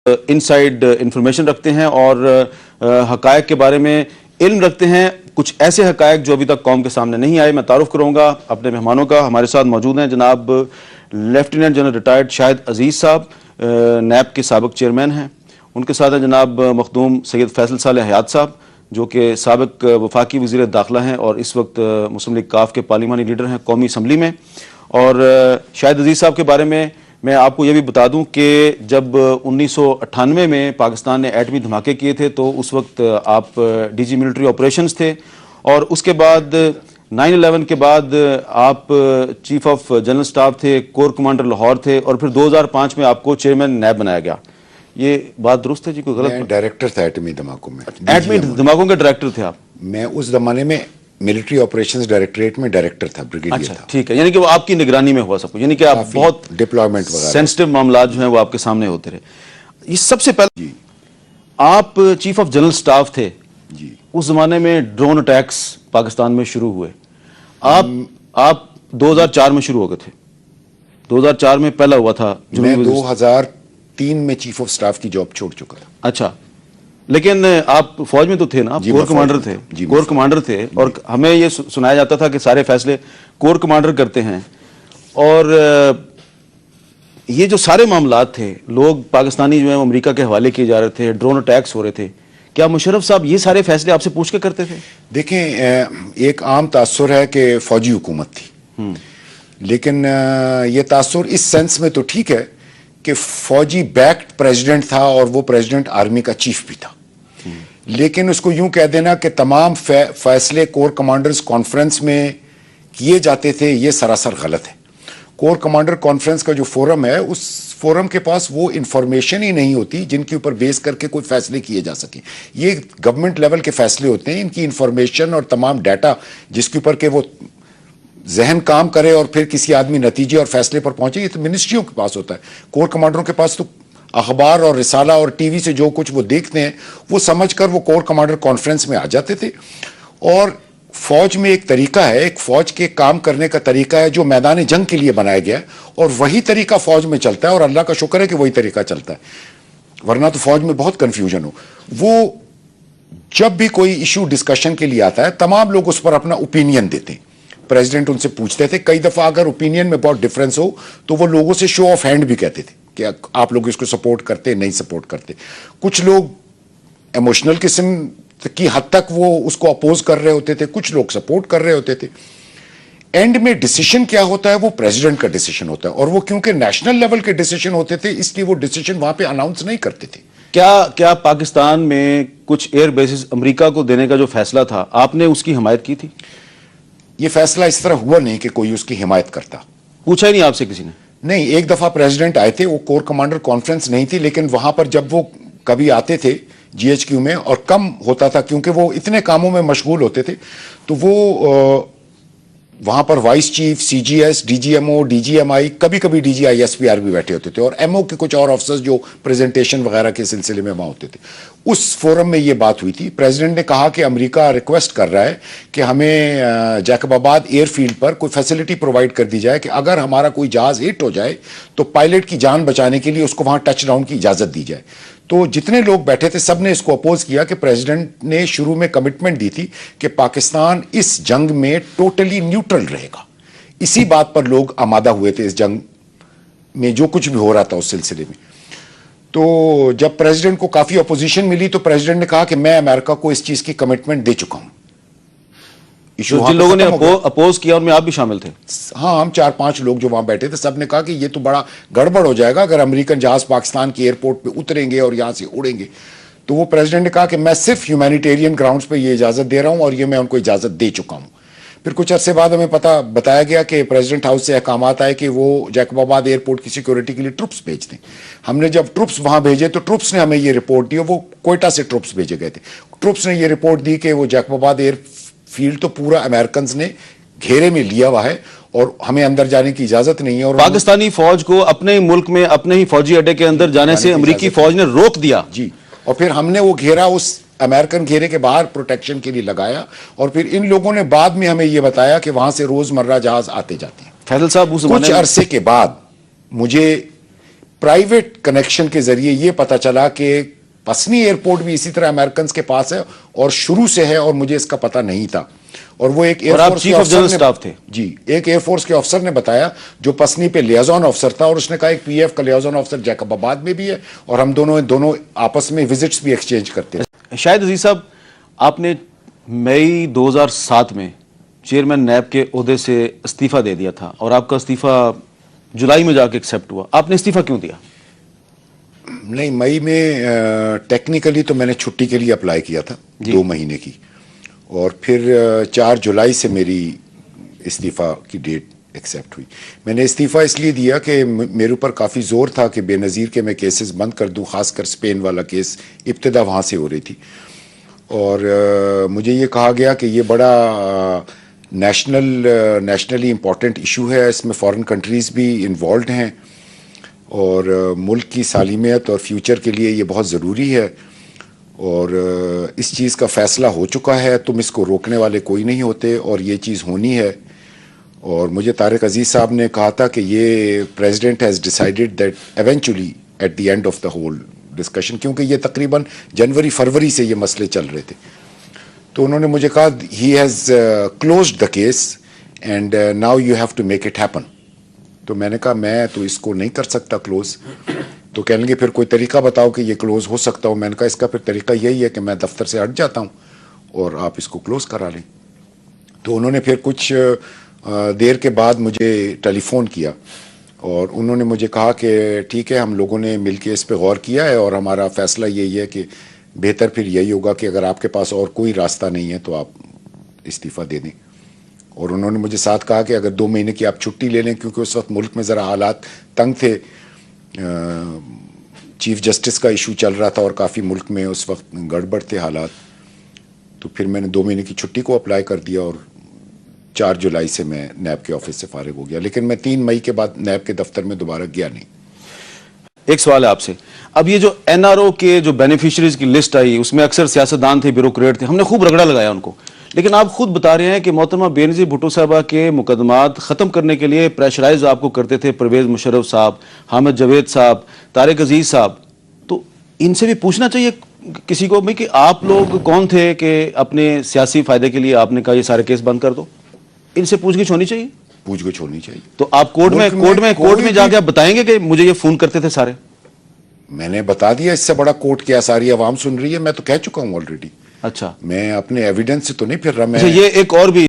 Inside information رکھتے ہیں اور حقائق کے بارے میں علم رکھتے ہیں، کچھ ایسے حقائق جو ابھی تک قوم کے سامنے نہیں آئے۔ میں تعارف کروں گا اپنے مہمانوں کا۔ ہمارے ساتھ موجود ہیں جناب لیفٹیننٹ جنرل ریٹائرڈ شاہد عزیز صاحب، نیب کے سابق چیئرمین ہیں۔ ان کے ساتھ ہیں جناب مخدوم سید فیصل صالح حیات صاحب، جو کہ سابق وفاقی وزیر داخلہ ہیں اور اس وقت مسلم لیگ کاف کے پارلیمانی لیڈر ہیں قومی اسمبلی میں۔ اور شاہد عزیز صاحب کے بارے میں آپ کو یہ بھی بتا دوں کہ جب 1998 میں پاکستان نے ایٹمی دھماکے کیے تھے تو اس وقت آپ ڈی جی ملٹری آپریشنز تھے، اور اس کے بعد 9/11 کے بعد آپ چیف آف جنرل سٹاف تھے، کور کمانڈر لاہور تھے، اور پھر 2005 میں آپ کو چیئرمین نیب بنایا گیا۔ یہ بات درست ہے جی؟ کوئی غلط؟ میں ڈائریکٹر تھا ایٹمی دھماکوں میں۔ ایٹمی دھماکوں کے ڈائریکٹر تھے آپ؟ میں اس زمانے میں ملٹری آپریشنز ڈائریکٹریٹ میں ڈائریکٹر تھا، بریگیڈیئر اچھا تھا۔ ٹھیک ہے، یعنی کہ وہ آپ کی نگرانی میں ہوا سب کچھ، یعنی کہ آپ بہت ڈپلائمنٹ وغیرہ سینسٹیو معاملات جو ہیں وہ آپ کے سامنے ہوتے رہے۔ یہ سب سے پہلے آپ چیف آف جنرل سٹاف تھے جی۔ اس زمانے میں ڈرون اٹیکس پاکستان میں شروع ہوئے، آپ 2004 میں شروع ہو گئے تھے، 2004 میں پہلا ہوا تھا۔ میں 2003 میں چیف آف سٹاف کی جاب چھوڑ چکا تھا۔ اچھا، لیکن آپ فوج میں تو تھے نا، آپ کور کمانڈر تھے؟ کور کمانڈر تھے، اور ہمیں یہ سنایا جاتا تھا کہ سارے فیصلے کور کمانڈر کرتے ہیں، اور یہ جو سارے معاملات تھے، لوگ پاکستانی جو ہیں امریکہ کے حوالے کیے جا رہے تھے، ڈرون اٹیکس ہو رہے تھے، کیا مشرف صاحب یہ سارے فیصلے آپ سے پوچھ کے کرتے تھے؟ دیکھیں، ایک عام تاثر ہے کہ فوجی حکومت تھی، لیکن یہ تاثر اس سینس میں تو ٹھیک ہے کہ فوجی بیکڈ پریزیڈنٹ تھا، اور وہ پریزیڈنٹ آرمی کا چیف بھی تھا، لیکن اس کو یوں کہہ دینا کہ تمام فیصلے کور کمانڈرز کانفرنس میں کیے جاتے تھے، یہ سراسر غلط ہے۔ کور کمانڈر کانفرنس کا جو فورم ہے، اس فورم کے پاس وہ انفارمیشن ہی نہیں ہوتی جن کے اوپر بیس کر کے کوئی فیصلے کیے جا سکیں۔ یہ گورنمنٹ لیول کے فیصلے ہوتے ہیں، ان کی انفارمیشن اور تمام ڈیٹا جس کے اوپر کہ وہ ذہن کام کرے اور پھر کسی آدمی نتیجے اور فیصلے پر پہنچے، یہ تو منسٹریوں کے پاس ہوتا ہے۔ کور کمانڈروں کے پاس تو اخبار اور رسالہ اور ٹی وی سے جو کچھ وہ دیکھتے ہیں وہ سمجھ کر وہ کور کمانڈر کانفرنس میں آ جاتے تھے۔ اور فوج میں ایک طریقہ ہے، ایک فوج کے کام کرنے کا طریقہ ہے جو میدان جنگ کے لیے بنایا گیا ہے، اور وہی طریقہ فوج میں چلتا ہے، اور اللہ کا شکر ہے کہ وہی طریقہ چلتا ہے، ورنہ تو فوج میں بہت کنفیوژن ہو۔ وہ جب بھی کوئی ایشو ڈسکشن کے لیے آتا ہے، تمام لوگ اس پر اپنا اوپینین دیتے ہیں۔ پریزیڈنٹ ان سے پوچھتے تھے، کئی دفعہ اگر اوپینین میں بہت ڈفرینس ہو تو وہ لوگوں سے شو آف ہینڈ بھی کہتے تھے کہ آپ لوگ اس کو سپورٹ کرتے نہیں سپورٹ کرتے۔ کچھ لوگ ایموشنل قسم کی حد تک وہ اس کو اپوز کر رہے ہوتے تھے، کچھ لوگ سپورٹ کر رہے ہوتے تھے۔ اینڈ میں ڈیسیشن کیا ہوتا ہے؟ وہ پریزیڈنٹ کا ڈیسیشن ہوتا ہے، اور وہ کیونکہ نیشنل لیول کے ڈیسیشن ہوتے تھے اس لیے وہ ڈیسیشن وہاں پہ اناؤنس نہیں کرتے تھے۔ کیا پاکستان میں کچھ ایئر بیسز امریکہ کو دینے کا جو فیصلہ تھا، آپ نے اس کی حمایت کی تھی؟ یہ فیصلہ اس طرح ہوا نہیں کہ کوئی اس کی حمایت کرتا۔ پوچھا ہی نہیں آپ سے کسی نے؟ نہیں، ایک دفعہ پریزیڈنٹ آئے تھے، وہ کور کمانڈر کانفرنس نہیں تھی، لیکن وہاں پر جب وہ کبھی آتے تھے جی ایچ کیو میں، اور کم ہوتا تھا کیونکہ وہ اتنے کاموں میں مشغول ہوتے تھے، تو وہ وہاں پر vice chief, C G S, D G M O, D G M I, کبھی کبھی D G I S P R بھی بیٹھے ہوتے تھے، اور ایم او کے کچھ اور آفیسرز جو پریزنٹیشن وغیرہ کے سلسلے میں وہاں ہوتے تھے۔ اس فورم میں یہ بات ہوئی تھی۔ پریزیڈنٹ نے کہا کہ امریکہ ریکویسٹ کر رہا ہے کہ ہمیں جیکب آباد ایئر فیلڈ پر کوئی فیسلٹی پرووائڈ کر دی جائے کہ اگر ہمارا کوئی جہاز ہٹ ہو جائے تو پائلٹ کی جان بچانے کے لیے اس کو وہاں ٹچ ڈاؤن کی اجازت دی جائے۔ تو جتنے لوگ بیٹھے تھے سب نے اس کو اپوز کیا کہ پریزیڈنٹ نے شروع میں کمٹمنٹ دی تھی کہ پاکستان اس جنگ میں ٹوٹلی نیوٹرل رہے گا۔ اسی بات پر لوگ آمادہ ہوئے تھے اس جنگ میں، جو کچھ بھی ہو رہا تھا اس سلسلے میں۔ تو جب پریزیڈنٹ کو کافی اپوزیشن ملی تو پریزیڈنٹ نے کہا کہ میں امریکہ کو اس چیز کی کمٹمنٹ دے چکا ہوں۔ جن لوگوں نے اپوز کیا ان میں آپ بھی شامل تھے؟ ہاں، ہم 4-5 لوگ جو وہاں بیٹھے تھے، سب نے کہا کہ یہ تو بڑا گڑبڑ ہو جائے گا اگر امریکن جہاز پاکستان کی ایئرپورٹ پہ اتریں گے اور یہاں سے اڑیں گے۔ تو وہ پریزیڈنٹ نے کہا کہ میں صرف ہیومینیٹیرین گراؤنڈز پہ یہ اجازت دے رہا ہوں، اور یہ میں ان کو اجازت دے چکا ہوں۔ پھر کچھ عرصے بعد ہمیں بتایا گیا کہ پریزیڈنٹ ہاؤس سے احکامات آئے کہ وہ جیکب آباد ایئرپورٹ کی سیکیورٹی کے لیے ٹروپس بھیج دیں۔ ہم نے جب ٹروپس وہاں بھیجے تو ٹروپس نے ہمیں یہ رپورٹ دی، وہ کوئٹہ سے ٹروپس بھیجے گئے تھے۔ ٹروپس نے یہ رپورٹ دی کہ وہ جیکب آباد ایئر فیلڈ تو پورا امریکنز نے گھیرے میں لیا ہوا ہے اور ہمیں اندر جانے کی اجازت نہیں ہے۔ اور پاکستانی فوج کو اپنے ہی ملک میں اپنے ہی فوجی اڈے کے اندر جانے سے امریکی فوج نے روک دیا۔ جی، اور پھر ہم نے وہ گھیرا اس امریکن گھیرے کے باہر پروٹیکشن کے لیے لگایا، اور پھر ان لوگوں نے بعد میں ہمیں یہ بتایا کہ وہاں سے روزمرہ جہاز آتے جاتے ہیں۔ فیصل صاحب، کچھ عرصے کے بعد مجھے پرائیویٹ کنیکشن کے ذریعے یہ پتا چلا کہ پسنی ایئرپورٹ بھی اسی طرح امریکنز کے پاس ہے اور شروع سے ہے اور مجھے اس کا پتہ نہیں تھا. اور وہ ایک ایئر فورس کے افسر تھے جی ایک ایئر فورس کے افسر نے بتایا جو پسنی پہ لیازون افسر تھا, اور اس نے کہا ایک پی ایف کا لیازون افسر جیکب آباد میں بھی ہے اور ہم دونوں آپس میں وزٹس بھی ایکسچینج کرتے ہیں. شاہد عزیز صاحب, آپ نے مئی 2007 میں چیئرمین نیب کے عہدے سے استعفیٰ دے دیا تھا اور آپ کا استعفیٰ جولائی میں جا کے ایکسیپٹ ہوا. آپ نے استعفیٰ کیوں دیا؟ نہیں, مئی میں ٹیکنیکلی تو میں نے چھٹی کے لیے اپلائی کیا تھا 2 مہینے کی, اور پھر 4 جولائی سے میری استعفیٰ کی ڈیٹ ایکسیپٹ ہوئی. میں نے استعفیٰ اس لیے دیا کہ میرے اوپر کافی زور تھا کہ بے نظیر کے میں کیسز بند کر دوں, خاص کر اسپین والا کیس ابتدا وہاں سے ہو رہی تھی, اور مجھے یہ کہا گیا کہ یہ بڑا نیشنلی امپورٹنٹ ایشو ہے, اس میں فارن کنٹریز بھی انوالوڈ ہیں اور ملک کی سالمیت اور فیوچر کے لیے یہ بہت ضروری ہے, اور اس چیز کا فیصلہ ہو چکا ہے, تم اس کو روکنے والے کوئی نہیں ہوتے اور یہ چیز ہونی ہے. اور مجھے طارق عزیز صاحب نے کہا تھا کہ یہ president has decided that eventually at the end of the whole discussion, کیونکہ یہ تقریباً جنوری فروری سے یہ مسئلے چل رہے تھے, تو انہوں نے مجھے کہا he has closed the case and now you have to make it happen. تو میں نے کہا میں تو اس کو نہیں کر سکتا کلوز. تو کہنے لگے پھر کوئی طریقہ بتاؤ کہ یہ کلوز ہو سکتا ہو. میں نے کہا اس کا پھر طریقہ یہی ہے کہ میں دفتر سے ہٹ جاتا ہوں اور آپ اس کو کلوز کرا لیں. تو انہوں نے پھر کچھ دیر کے بعد مجھے ٹیلی فون کیا اور انہوں نے مجھے کہا کہ ٹھیک ہے, ہم لوگوں نے مل کے اس پہ غور کیا ہے اور ہمارا فیصلہ یہی ہے کہ بہتر پھر یہی ہوگا کہ اگر آپ کے پاس اور کوئی راستہ نہیں ہے تو آپ استعفیٰ دے دیں. اور انہوں نے مجھے ساتھ کہا کہ اگر 2 مہینے کی آپ چھٹی لے لیں, کیونکہ اس وقت ملک میں ذرا حالات تنگ تھے, چیف جسٹس کا ایشو چل رہا تھا اور کافی ملک میں اس وقت گڑبڑ تھے حالات. تو پھر میں نے 2 مہینے کی چھٹی کو اپلائی کر دیا اور 4 جولائی سے میں نیب کے آفس سے فارغ ہو گیا, لیکن میں 3 مئی کے بعد نیب کے دفتر میں دوبارہ گیا نہیں. ایک سوال ہے آپ سے, اب یہ جو این آر او کے جو بینیفیشریز کی لسٹ آئی اس میں اکثر سیاستدان تھے, بیوروکریٹ تھے, ہم نے خوب رگڑا لگایا ان کو, لیکن آپ خود بتا رہے ہیں کہ محترمہ بے نظیر بھٹو صاحبہ کے مقدمات ختم کرنے کے لیے پریشرائز آپ کو کرتے تھے پرویز مشرف صاحب, حامد جاوید صاحب, طارق عزیز صاحب. تو ان سے بھی پوچھنا چاہیے کسی کو کہ آپ لوگ کون تھے کہ اپنے سیاسی فائدے کے لیے آپ نے کہا یہ سارے کیس بند کر دو. ان سے پوچھ گچھ ہونی چاہیے, پوچھ گچھ ہونی چاہیے. تو آپ کورٹ میں جا کے آپ بتائیں گے کہ مجھے یہ فون کرتے تھے سارے؟ میں نے بتا دیا, اس سے بڑا کورٹ کیا, ساری عوام سن رہی ہے, میں تو کہہ چکا ہوں آلریڈی. اچھا, میں اپنے ایویڈنس سے تو نہیں پھر رہا. میں یہ ایک اور بھی